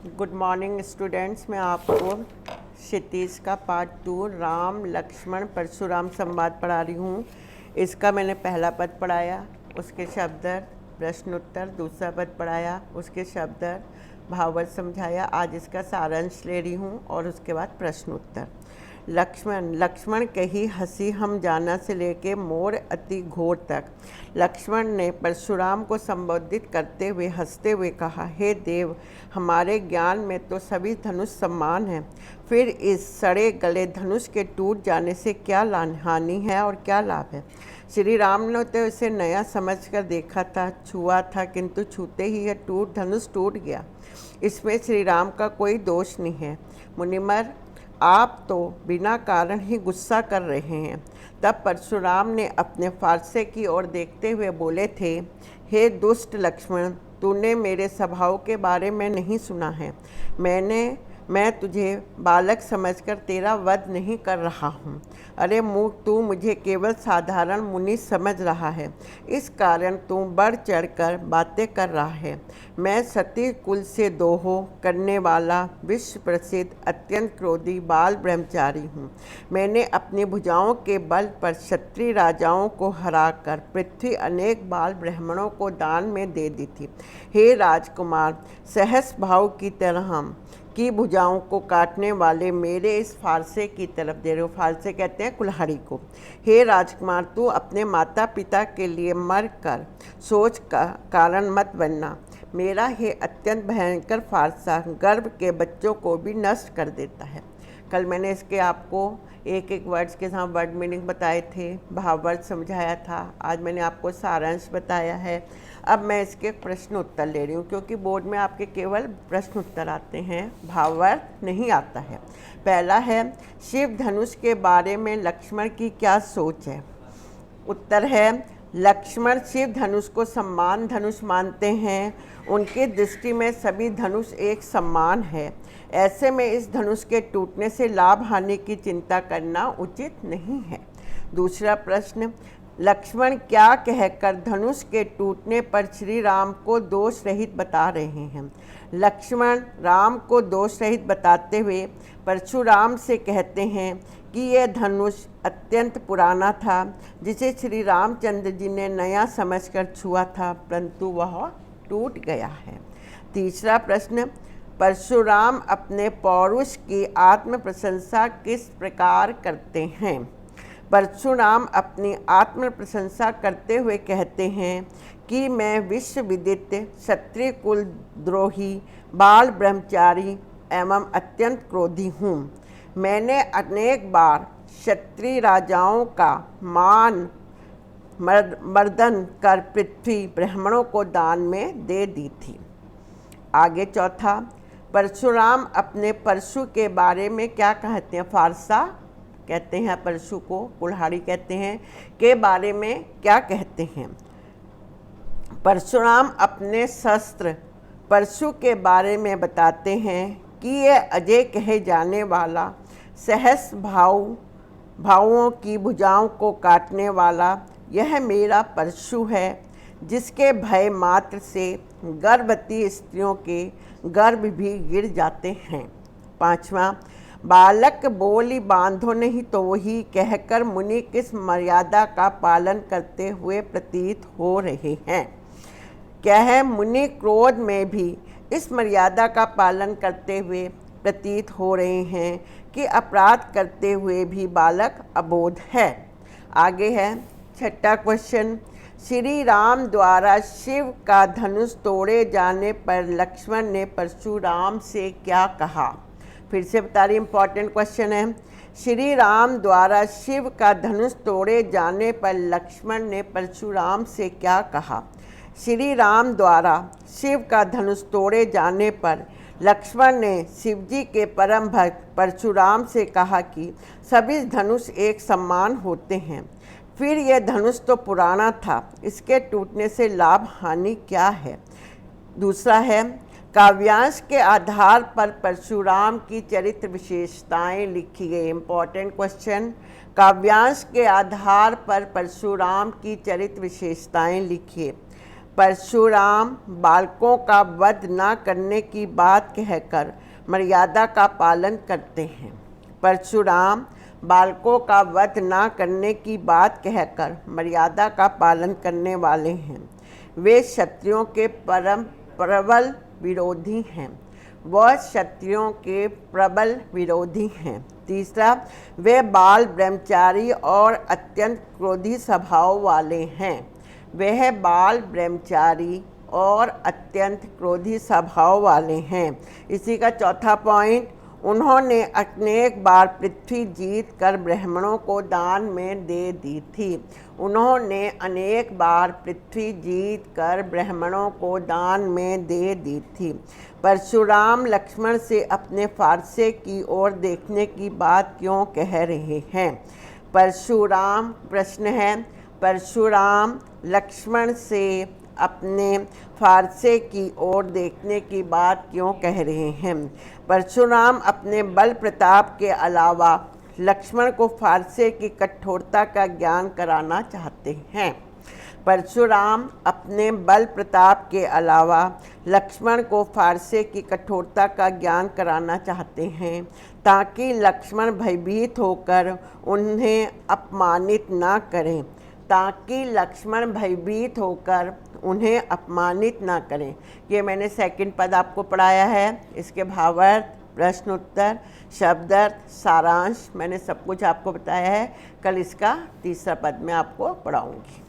Good morning students. मैं आपको क्षितिज का पार्ट 2 राम लक्ष्मण परशुराम संवाद पढ़ा रही हूँ। इसका मैंने पहला पद पढ़ाया, उसके शब्दार्थ, प्रश्नोत्तर, दूसरा पद पढ़ाया, उसके शब्दार्थ, भावार्थ समझाया। आज इसका सारांश ले रही हूँ और उसके बाद प्रश्नोत्तर। लक्ष्मण लक्ष्मण कही हंसी हम जाना से लेके मोर अति घोर तक। लक्ष्मण ने परशुराम को संबोधित करते हुए हंसते हुए कहा, हे देव, हमारे ज्ञान में तो सभी धनुष समान हैं, फिर इस सड़े गले धनुष के टूट जाने से क्या हानि है और क्या लाभ है। श्री राम ने तो इसे नया समझकर देखा था, छुआ था, किंतु छूते ही यह धनुष टूट गया। इसमें श्री राम का कोई दोष नहीं है। मुनिमर, आप तो बिना कारण ही गुस्सा कर रहे हैं। तब परशुराम ने अपने फारसे की ओर देखते हुए बोले थे, हे दुष्ट लक्ष्मण, तूने मेरे स्वभाव के बारे में नहीं सुना है। मैं तुझे बालक समझकर तेरा वध नहीं कर रहा हूँ। अरे मूर्ख, तू मुझे केवल साधारण मुनि समझ रहा है, इस कारण तू बढ़ चढ़कर बातें कर रहा है। मैं सती कुल से दोहो करने वाला विश्व प्रसिद्ध अत्यंत क्रोधी बाल ब्रह्मचारी हूँ। मैंने अपनी भुजाओं के बल पर क्षत्रिय राजाओं को हराकर पृथ्वी अनेक बाल ब्राह्मणों को दान में दे दी थी। हे राजकुमार, सहस भाव की तरह हम की भुजाओं को काटने वाले मेरे इस फारसे की तरफ दे रहे हो। फारसे कहते हैं कुल्हाड़ी को। हे राजकुमार, तू अपने माता पिता के लिए मर कर सोच का कारण मत बनना। मेरा ये अत्यंत भयंकर फारसा गर्भ के बच्चों को भी नष्ट कर देता है। कल मैंने इसके आपको एक एक वर्ड्स के साथ वर्ड मीनिंग बताए थे, भावार्थ समझाया था। आज मैंने आपको सारांश बताया है। अब मैं इसके प्रश्न उत्तर ले रही हूँ, क्योंकि बोर्ड में आपके केवल प्रश्न उत्तर आते हैं, भावार्थ नहीं आता है। पहला है, शिव धनुष के बारे में लक्ष्मण की क्या सोच है। उत्तर है, लक्ष्मण शिव धनुष को सम्मान धनुष मानते हैं। उनकी दृष्टि में सभी धनुष एक समान है। ऐसे में इस धनुष के टूटने से लाभ हानि की चिंता करना उचित नहीं है। दूसरा प्रश्न, लक्ष्मण क्या कहकर धनुष के टूटने पर श्री राम को दोष रहित बता रहे हैं। लक्ष्मण राम को दोष रहित बताते हुए परशुराम से कहते हैं कि यह धनुष अत्यंत पुराना था, जिसे श्री रामचंद्र जी ने नया समझकर छुआ था, परंतु वह टूट गया है। तीसरा प्रश्न, परशुराम अपने पौरुष की आत्म प्रशंसा किस प्रकार करते हैं। परशुराम अपनी आत्म प्रशंसा करते हुए कहते हैं कि मैं विश्व विदित क्षत्रिय कुल द्रोही बाल ब्रह्मचारी एवं अत्यंत क्रोधी हूँ। मैंने अनेक बार क्षत्रिय राजाओं का मान मर्दन कर पृथ्वी ब्राह्मणों को दान में दे दी थी। आगे चौथा, परशुराम अपने परशु के बारे में क्या कहते हैं। फारसा कहते हैं परशु को, कुल्हाड़ी कहते हैं, के बारे में क्या कहते हैं। परशुराम अपने शस्त्र परशु के बारे में बताते हैं कि यह अजय कहे जाने वाला सहस भावों की भुजाओं को काटने वाला यह मेरा परशु है, जिसके भय मात्र से गर्भवती स्त्रियों के गर्भ भी गिर जाते हैं। पांचवा, बालक बोली बांधो नहीं तो वही कहकर मुनि किस मर्यादा का पालन करते हुए प्रतीत हो रहे हैं। क्या है, मुनि क्रोध में भी इस मर्यादा का पालन करते हुए प्रतीत हो रहे हैं कि अपराध करते हुए भी बालक अबोध है। आगे है छठा क्वेश्चन, श्री राम द्वारा शिव का धनुष तोड़े जाने पर लक्ष्मण ने परशुराम से क्या कहा। फिर से बता रही, इंपॉर्टेंट क्वेश्चन है। श्री राम द्वारा शिव का धनुष तोड़े जाने पर लक्ष्मण ने परशुराम से क्या कहा। श्री राम द्वारा शिव का धनुष तोड़े जाने पर लक्ष्मण ने शिवजी के परम भक्त परशुराम से कहा कि सभी धनुष एक समान होते हैं। फिर यह धनुष तो पुराना था, इसके टूटने से लाभ हानि क्या है। दूसरा है, काव्यांश के आधार पर परशुराम की चरित्र विशेषताएं लिखी गई। इंपॉर्टेंट क्वेश्चन, काव्यांश के आधार पर परशुराम की चरित्र विशेषताएं लिखिए। परशुराम बालकों का वध न करने की बात कहकर मर्यादा का पालन करते हैं। परशुराम बालकों का वध न करने की बात कहकर मर्यादा का पालन करने वाले हैं। वे क्षत्रियों के परम प्रबल विरोधी हैं। वह क्षत्रियों के प्रबल विरोधी हैं। तीसरा, वे बाल ब्रह्मचारी और अत्यंत क्रोधी स्वभाव वाले हैं। वह बाल ब्रह्मचारी और अत्यंत क्रोधी स्वभाव वाले हैं। इसी का चौथा पॉइंट, उन्होंने अनेक बार पृथ्वी जीत कर ब्राह्मणों को दान में दे दी थी। उन्होंने अनेक बार पृथ्वी जीत कर ब्राह्मणों को दान में दे दी थी। परशुराम लक्ष्मण से अपने फारसे की ओर देखने की बात क्यों कह रहे हैं? परशुराम प्रश्न है, परशुराम लक्ष्मण से अपने फारसे की ओर देखने की बात क्यों कह रहे हैं? परशुराम अपने बल प्रताप के अलावा लक्ष्मण को फारसे की कठोरता का ज्ञान कराना चाहते हैं। परशुराम अपने बल प्रताप के अलावा लक्ष्मण को फारसे की कठोरता का ज्ञान कराना चाहते हैं ताकि लक्ष्मण भयभीत होकर उन्हें अपमानित ना करें, ताकि लक्ष्मण भयभीत होकर उन्हें अपमानित ना करें। ये मैंने सेकंड पद आपको पढ़ाया है। इसके भावार्थ, प्रश्न उत्तर, शब्दार्थ, सारांश मैंने सब कुछ आपको बताया है। कल इसका तीसरा पद मैं आपको पढ़ाऊंगी।